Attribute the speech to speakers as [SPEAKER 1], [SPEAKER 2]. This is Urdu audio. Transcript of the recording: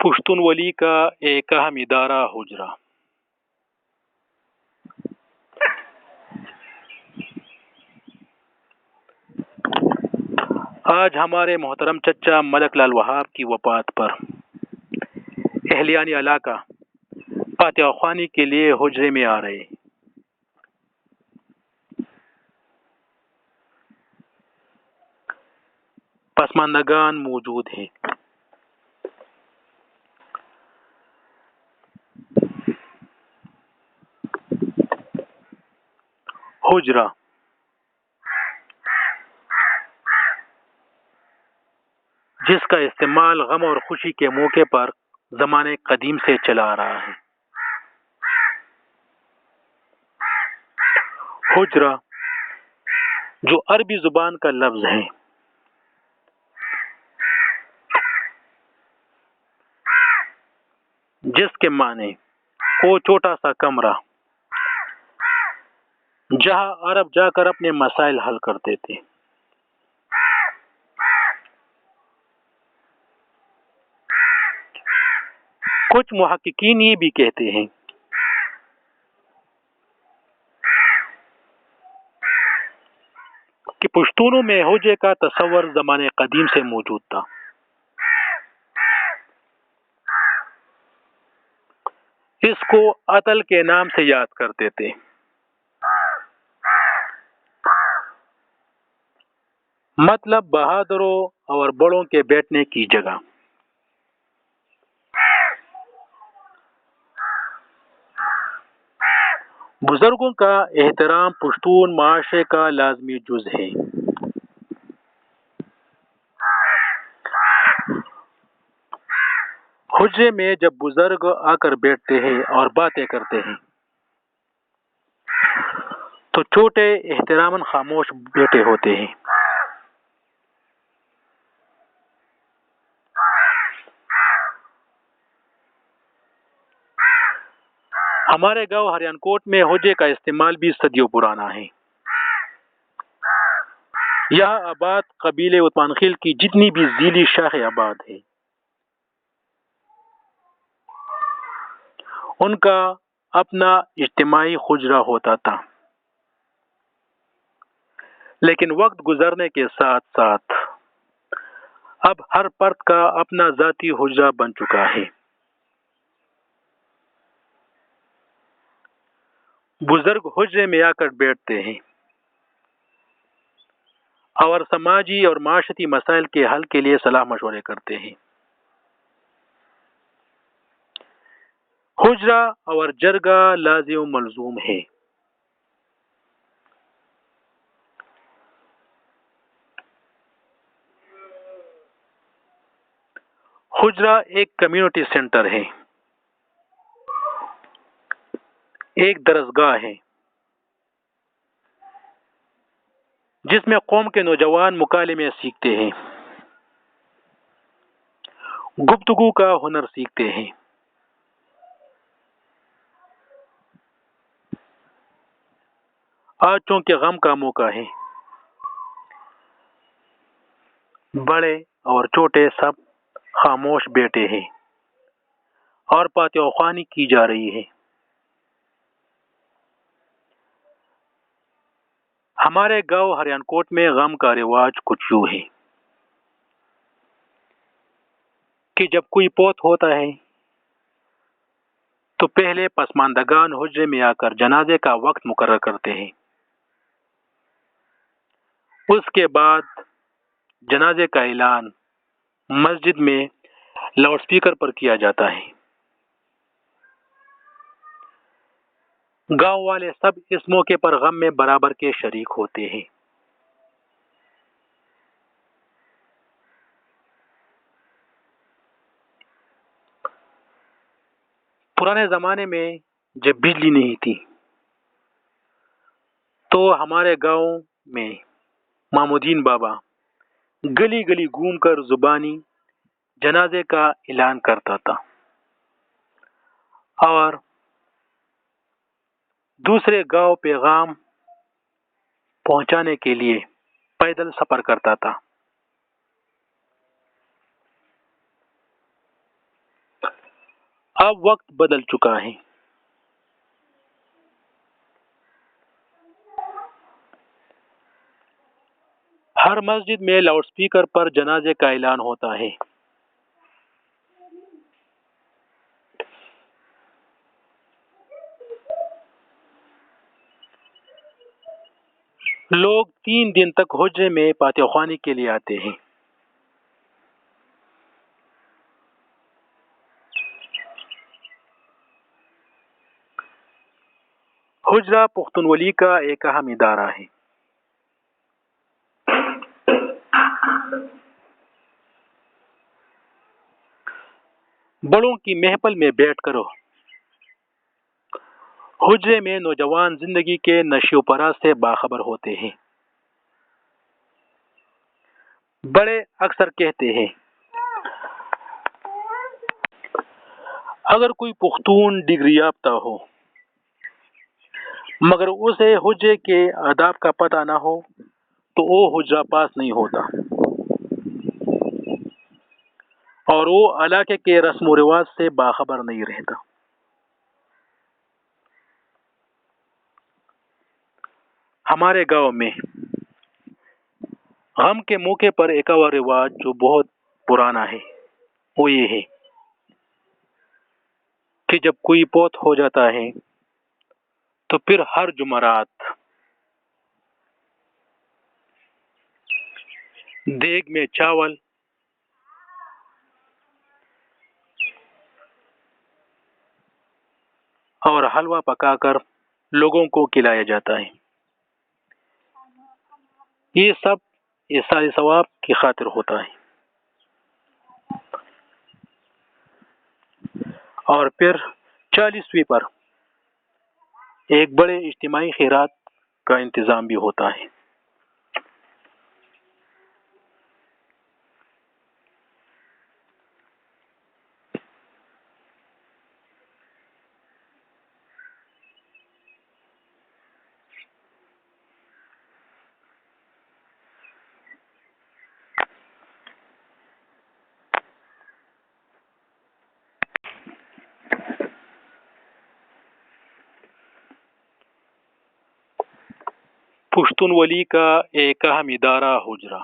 [SPEAKER 1] پشتون ولی کا ایک اہم ادارہ حجرہ۔ آج ہمارے محترم چچا ملک لال وہاب کی وفات پر اہلیان علاقہ فاتحہ خوانی کے لیے حجرے میں آ رہے۔ پسماندگان موجود ہیں۔ حجرہ جس کا استعمال غم اور خوشی کے موقع پر زمانے قدیم سے چلا آ رہا ہے۔ حجرہ جو عربی زبان کا لفظ ہے، جس کے معنی وہ چھوٹا سا کمرہ جہاں عرب جا کر اپنے مسائل حل کرتے تھے۔ کچھ محققین یہ بھی کہتے ہیں کہ پشتونوں میں حجرے کا تصور زمانے قدیم سے موجود تھا۔ اس کو عطل کے نام سے یاد کرتے تھے۔ مطلب بہادروں اور بڑوں کے بیٹھنے کی جگہ۔ بزرگوں کا احترام پشتون معاشرے کا لازمی جز ہے۔ حجرے میں جب بزرگ آ کر بیٹھتے ہیں اور باتیں کرتے ہیں تو چھوٹے احتراماً خاموش بیٹھے ہوتے ہیں۔ ہمارے گاؤں ہریان کوٹ میں حجرے کا استعمال بھی صدیوں پرانا ہے۔ یہاں آباد قبیلے عثمان خیل کی جتنی بھی ذیلی شاخیں آباد ہیں، ان کا اپنا اجتماعی حجرہ ہوتا تھا، لیکن وقت گزرنے کے ساتھ ساتھ اب ہر فرد کا اپنا ذاتی حجرہ بن چکا ہے۔ بزرگ حجرے میں آ کر بیٹھتے ہیں اور سماجی اور معاشرتی مسائل کے حل کے لیے صلاح مشورے کرتے ہیں۔ حجرہ اور جرگہ لازم و ملزوم ہے۔ حجرہ ایک کمیونٹی سینٹر ہے، ایک درسگاہ ہے جس میں قوم کے نوجوان مکالمے سیکھتے ہیں، گفتگو کا ہنر سیکھتے ہیں۔ آج چونکہ غم کا موقع ہے، بڑے اور چھوٹے سب خاموش بیٹھے ہیں اور فاتحہ خوانی کی جا رہی ہے۔ ہمارے گاؤں ہریان کوٹ میں غم کا رواج کچھ یوں ہے کہ جب کوئی فوت ہوتا ہے تو پہلے پسماندگان حجرے میں آ کر جنازے کا وقت مقرر کرتے ہیں۔ اس کے بعد جنازے کا اعلان مسجد میں لاؤڈ سپیکر پر کیا جاتا ہے۔ گاؤں والے سب اس موقع پر غم میں برابر کے شریک ہوتے ہیں۔ پرانے زمانے میں جب بجلی نہیں تھی تو ہمارے گاؤں میں محمودین بابا گلی گلی گھوم کر زبانی جنازے کا اعلان کرتا تھا اور دوسرے گاؤں پیغام پہنچانے کے لیے پیدل سفر کرتا تھا۔ اب وقت بدل چکا ہے۔ ہر مسجد میں لاؤڈ سپیکر پر جنازے کا اعلان ہوتا ہے۔ لوگ 3 دن تک حجرے میں فاتحہ خوانی کے لیے آتے ہیں۔ حجرہ پختونولی کا ایک اہم ادارہ ہے۔ بڑوں کی محفل میں بیٹھ کر حجرے میں نوجوان زندگی کے نشو و فراز سے باخبر ہوتے ہیں۔ بڑے اکثر کہتے ہیں اگر کوئی پختون ڈگری یافتہ ہو مگر اسے حجرے کے آداب کا پتہ نہ ہو تو وہ حجرہ پاس نہیں ہوتا اور وہ علاقے کے رسم و رواج سے باخبر نہیں رہتا۔ ہمارے گاؤں میں غم کے موقع پر ایک اور رواج جو بہت پرانا ہے وہ یہ ہے کہ جب کوئی فوت ہو جاتا ہے تو پھر ہر جمعرات دیگ میں چاول اور حلوہ پکا کر لوگوں کو کھلایا جاتا ہے۔ یہ سب ایسائی ثواب کی خاطر ہوتا ہے۔ اور پھر 40ویں پر ایک بڑے اجتماعی خیرات کا انتظام بھی ہوتا ہے۔ پختونولی کا ایک اہم ادارہ حجرہ